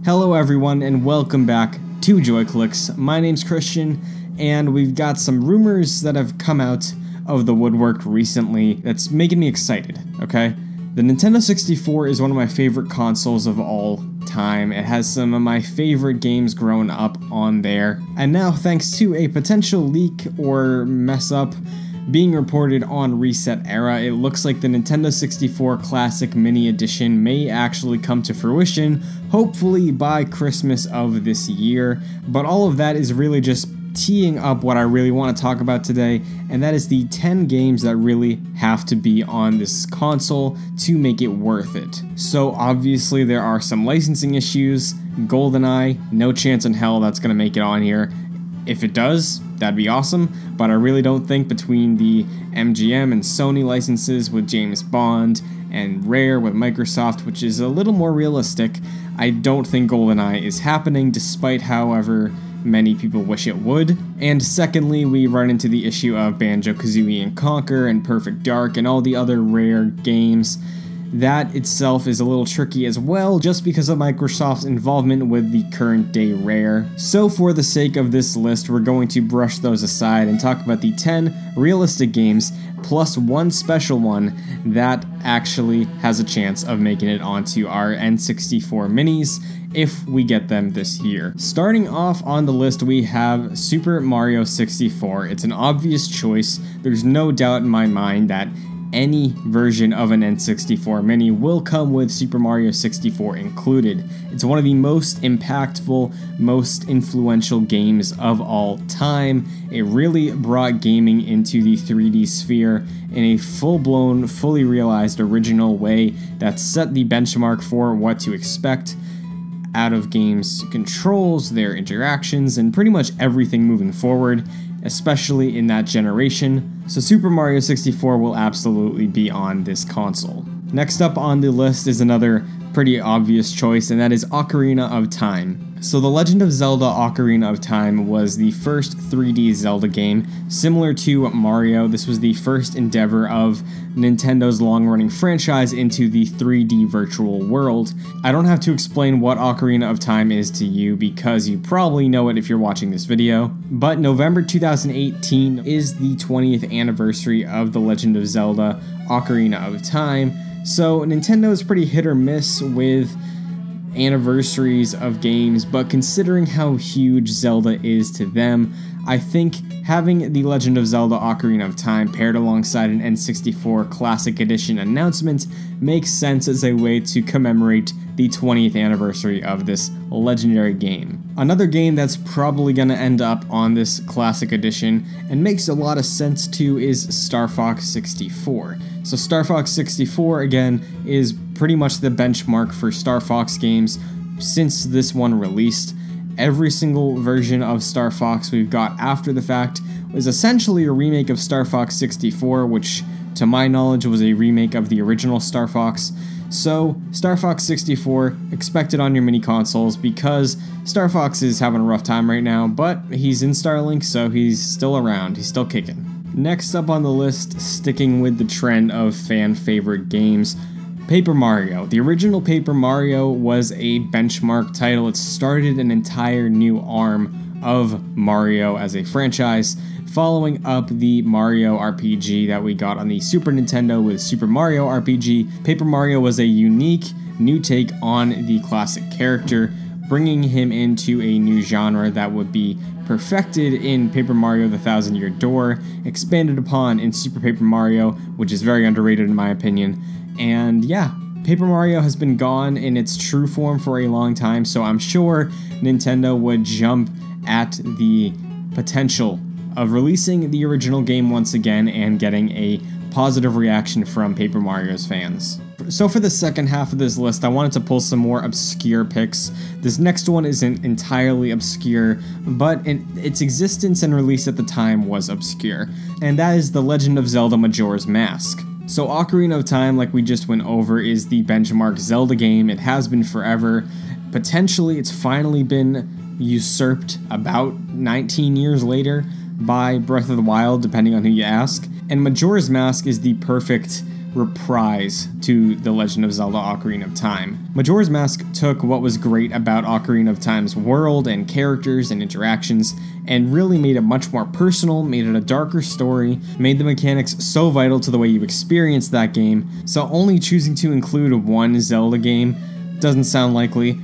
Hello everyone and welcome back to JoyClicks. My name's Christian and we've got some rumors that have come out of the woodwork recently that's making me excited, okay? The Nintendo 64 is one of my favorite consoles of all time. It has some of my favorite games growing up on there. And now, thanks to a potential leak or mess up being reported on Reset Era, it looks like the Nintendo 64 Classic Mini Edition may actually come to fruition, hopefully by Christmas of this year. But all of that is really just teeing up what I really want to talk about today, and that is the 10 games that really have to be on this console to make it worth it. So obviously there are some licensing issues. GoldenEye, no chance in hell that's going to make it on here. If it does, that'd be awesome, but I really don't think between the MGM and Sony licenses with James Bond and Rare with Microsoft, which is a little more realistic, I don't think GoldenEye is happening, despite however many people wish it would. And secondly, we run into the issue of Banjo-Kazooie and Conquer and Perfect Dark and all the other Rare games. That itself is a little tricky as well, just because of Microsoft's involvement with the current day Rare. So for the sake of this list, we're going to brush those aside and talk about the 10 realistic games, plus one special one that actually has a chance of making it onto our N64 minis, if we get them this year. Starting off on the list, we have Super Mario 64. It's an obvious choice. There's no doubt in my mind that any version of an N64 mini will come with Super Mario 64 included. It's one of the most impactful, most influential games of all time. It really brought gaming into the 3D sphere in a full-blown, fully realized original way that set the benchmark for what to expect out of games' controls, their interactions, and pretty much everything moving forward, especially in that generation. So Super Mario 64 will absolutely be on this console. Next up on the list is another pretty obvious choice, and that is Ocarina of Time. So The Legend of Zelda Ocarina of Time was the first 3D Zelda game. Similar to Mario, this was the first endeavor of Nintendo's long-running franchise into the 3D virtual world. I don't have to explain what Ocarina of Time is to you because you probably know it if you're watching this video. But November 2018 is the 20th anniversary of The Legend of Zelda Ocarina of Time. So Nintendo is pretty hit or miss with anniversaries of games, but considering how huge Zelda is to them, I think having The Legend of Zelda Ocarina of Time paired alongside an N64 Classic Edition announcement makes sense as a way to commemorate the 20th anniversary of this legendary game. Another game that's probably going to end up on this Classic Edition, and makes a lot of sense too, is Star Fox 64. So Star Fox 64, again, is pretty much the benchmark for Star Fox games since this one released. Every single version of Star Fox we've got after the fact was essentially a remake of Star Fox 64, which to my knowledge was a remake of the original Star Fox. So Star Fox 64, expect it on your mini consoles, because Star Fox is having a rough time right now, but he's in Starlink, so he's still around, he's still kicking. Next up on the list, sticking with the trend of fan favorite games, Paper Mario. The original Paper Mario was a benchmark title. It started an entire new arm of Mario as a franchise, following up the Mario RPG that we got on the Super Nintendo with Super Mario RPG. Paper Mario was a unique new take on the classic character, bringing him into a new genre that would be perfected in Paper Mario the Thousand Year Door, expanded upon in Super Paper Mario, which is very underrated in my opinion. And yeah, Paper Mario has been gone in its true form for a long time, so I'm sure Nintendo would jump at the potential of releasing the original game once again and getting a positive reaction from Paper Mario's fans. So for the second half of this list, I wanted to pull some more obscure picks. This next one isn't entirely obscure, but its existence and release at the time was obscure, and that is The Legend of Zelda Majora's Mask. So Ocarina of Time, like we just went over, is the benchmark Zelda game. It has been forever. Potentially, it's finally been usurped about 19 years later by Breath of the Wild, depending on who you ask. And Majora's Mask is the perfect reprise to The Legend of Zelda Ocarina of Time. Majora's Mask took what was great about Ocarina of Time's world and characters and interactions and really made it much more personal, made it a darker story, made the mechanics so vital to the way you experience that game, so only choosing to include one Zelda game doesn't sound likely.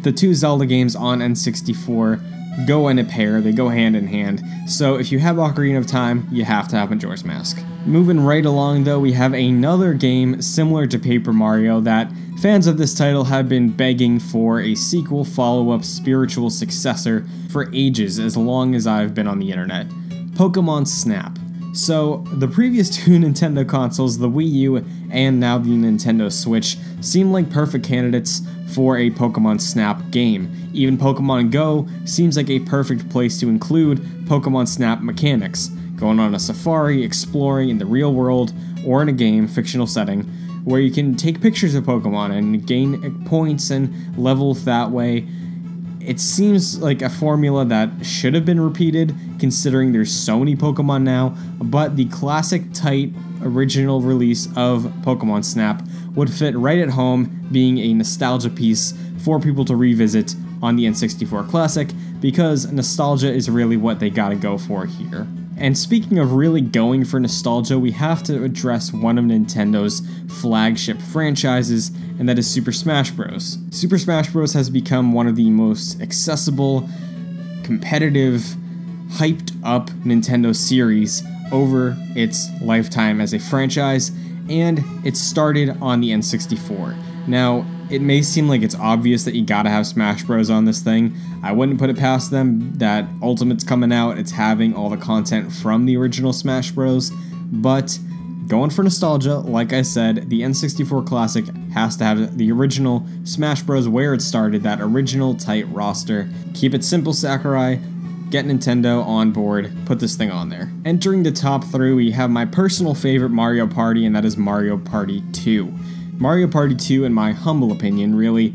The two Zelda games on N64 go in a pair, they go hand in hand, so if you have Ocarina of Time, you have to have Majora's Mask. Moving right along though, we have another game similar to Paper Mario that fans of this title have been begging for a sequel, follow-up, spiritual successor for ages, as long as I've been on the internet. Pokemon Snap. So, the previous two Nintendo consoles, the Wii U and now the Nintendo Switch, seem like perfect candidates for a Pokemon Snap game. Even Pokemon Go seems like a perfect place to include Pokemon Snap mechanics. Going on a safari, exploring in the real world, or in a game, fictional setting, where you can take pictures of Pokemon and gain points and level that way. It seems like a formula that should have been repeated, considering there's so many Pokemon now, but the classic tight original release of Pokemon Snap would fit right at home, being a nostalgia piece for people to revisit on the N64 Classic, because nostalgia is really what they gotta go for here. And speaking of really going for nostalgia, we have to address one of Nintendo's flagship franchises, and that is Super Smash Bros. Super Smash Bros. Has become one of the most accessible, competitive, hyped up Nintendo series over its lifetime as a franchise, and it started on the N64. Now, it may seem like it's obvious that you gotta have Smash Bros. On this thing. I wouldn't put it past them that Ultimate's coming out, it's having all the content from the original Smash Bros. But going for nostalgia, like I said, the N64 Classic has to have the original Smash Bros. Where it started, that original tight roster. Keep it simple, Sakurai. Get Nintendo on board, put this thing on there. Entering the top 3, we have my personal favorite Mario Party, and that is Mario Party 2. Mario Party 2, in my humble opinion, really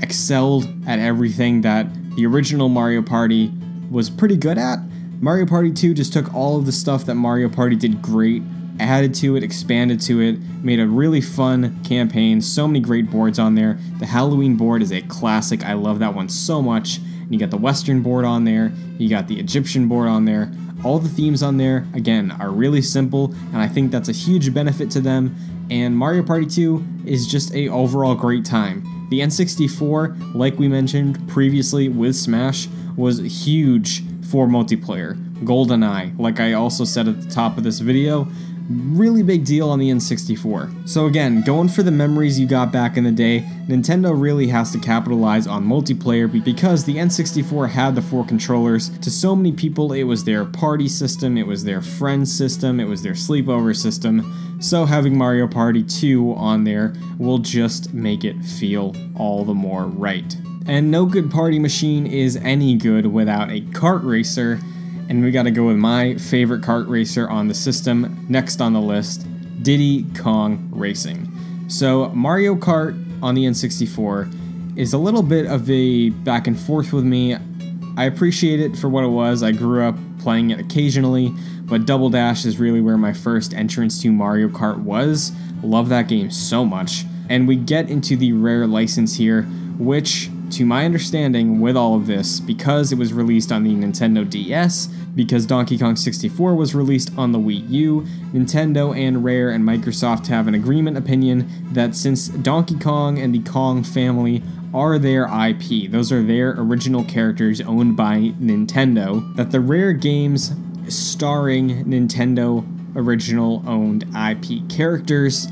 excelled at everything that the original Mario Party was pretty good at. Mario Party 2 just took all of the stuff that Mario Party did great, added to it, expanded to it, made a really fun campaign, so many great boards on there. The Halloween board is a classic, I love that one so much. And you got the Western board on there, you got the Egyptian board on there. All the themes on there, again, are really simple, and I think that's a huge benefit to them, and Mario Party 2 is just a overall great time. The N64, like we mentioned previously with Smash, was huge for multiplayer. GoldenEye, like I also said at the top of this video, really big deal on the N64. So again, going for the memories you got back in the day, Nintendo really has to capitalize on multiplayer because the N64 had the 4 controllers. To so many people, it was their party system, it was their friend system, it was their sleepover system. So having Mario Party 2 on there will just make it feel all the more right. And no good party machine is any good without a kart racer. And we gotta go with my favorite kart racer on the system, next on the list, Diddy Kong Racing. So Mario Kart on the N64 is a little bit of a back and forth with me. I appreciate it for what it was, I grew up playing it occasionally, but Double Dash is really where my first entrance to Mario Kart was. Love that game so much. And we get into the rare license here, which, to my understanding with all of this, because it was released on the Nintendo DS, because Donkey Kong 64 was released on the Wii U, Nintendo and Rare and Microsoft have an agreement opinion that since Donkey Kong and the Kong family are their IP, those are their original characters owned by Nintendo, that the Rare games starring Nintendo original owned IP characters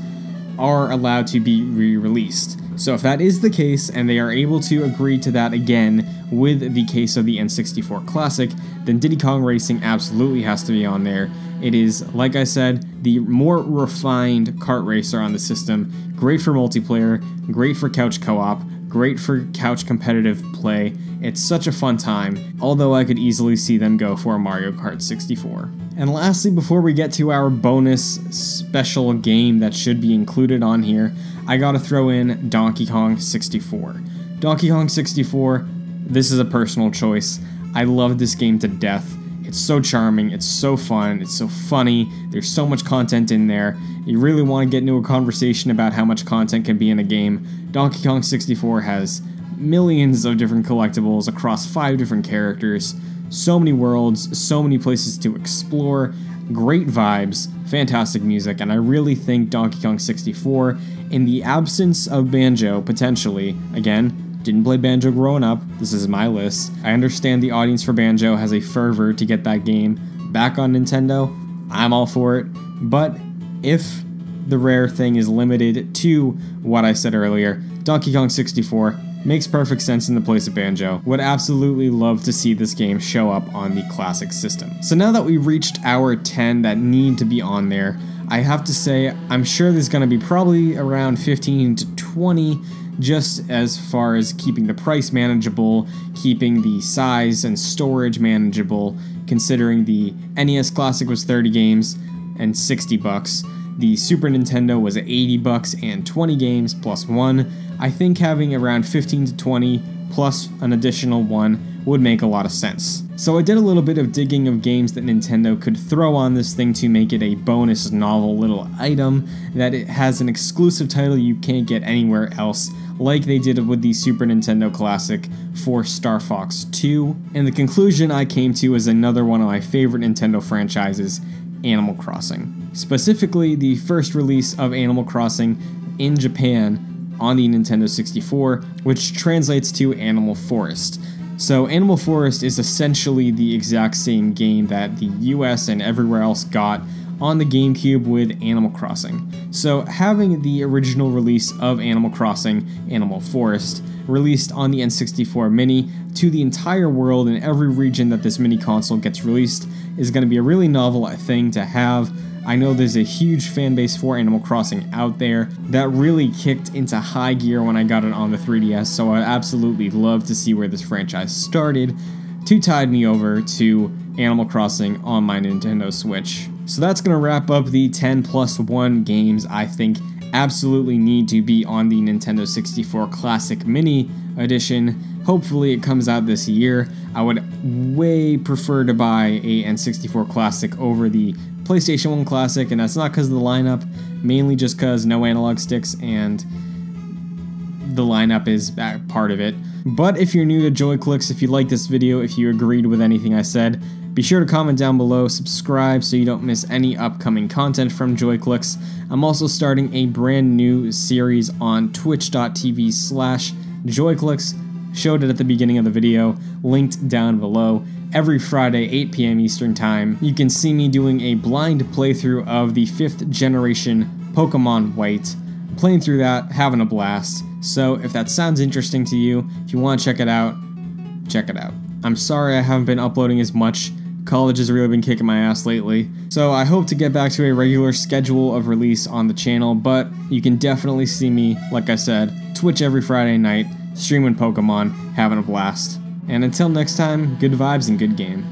are allowed to be re-released. So if that is the case, and they are able to agree to that again with the case of the N64 Classic, then Diddy Kong Racing absolutely has to be on there. It is, like I said, the more refined kart racer on the system, great for multiplayer, great for couch co-op, great for couch competitive play. It's such a fun time, although I could easily see them go for a Mario Kart 64. And lastly, before we get to our bonus special game that should be included on here, I gotta throw in Donkey Kong 64. Donkey Kong 64, this is a personal choice. I love this game to death. It's so charming, it's so fun, it's so funny, there's so much content in there. You really want to get into a conversation about how much content can be in a game. Donkey Kong 64 has millions of different collectibles across 5 different characters, so many worlds, so many places to explore, great vibes, fantastic music, and I really think Donkey Kong 64, in the absence of Banjo, potentially, again, didn't play Banjo growing up, this is my list. I understand the audience for Banjo has a fervor to get that game back on Nintendo. I'm all for it, but if the rare thing is limited to what I said earlier, Donkey Kong 64 makes perfect sense in the place of Banjo. Would absolutely love to see this game show up on the classic system. So now that we've reached hour 10 that need to be on there, I have to say I'm sure there's going to be probably around 15 to 20 just as far as keeping the price manageable, keeping the size and storage manageable, considering the NES Classic was 30 games and 60 bucks. The Super Nintendo was 80 bucks and 20 games plus one. I think having around 15 to 20 plus an additional one would make a lot of sense. So I did a little bit of digging of games that Nintendo could throw on this thing to make it a bonus novel little item, that it has an exclusive title you can't get anywhere else, like they did with the Super Nintendo Classic for Star Fox 2. And the conclusion I came to is another one of my favorite Nintendo franchises, Animal Crossing. Specifically, the first release of Animal Crossing in Japan on the Nintendo 64, which translates to Animal Forest. So Animal Forest is essentially the exact same game that the US and everywhere else got on the GameCube with Animal Crossing. So having the original release of Animal Crossing, Animal Forest, released on the N64 Mini to the entire world in every region that this mini console gets released is going to be a really novel thing to have. I know there's a huge fan base for Animal Crossing out there that really kicked into high gear when I got it on the 3DS, so I absolutely love to see where this franchise started to tide me over to Animal Crossing on my Nintendo Switch. So that's going to wrap up the 10+1 games I think absolutely need to be on the Nintendo 64 Classic Mini Edition. Hopefully it comes out this year. I would way prefer to buy a N64 Classic over the PlayStation 1 Classic, and that's not because of the lineup, mainly just because no analog sticks and the lineup is part of it. But if you're new to Joyclicks, if you like this video, if you agreed with anything I said, be sure to comment down below, subscribe so you don't miss any upcoming content from Joyclicks. I'm also starting a brand new series on twitch.tv/Joyclicks. Showed it at the beginning of the video, linked down below. Every Friday, 8 p.m. Eastern Time, you can see me doing a blind playthrough of the 5th generation Pokemon White. Playing through that, having a blast. So if that sounds interesting to you, if you want to check it out, check it out. I'm sorry I haven't been uploading as much. College has really been kicking my ass lately. So I hope to get back to a regular schedule of release on the channel, but you can definitely see me, like I said, Twitch every Friday night, streaming Pokemon, having a blast. And until next time, good vibes and good game.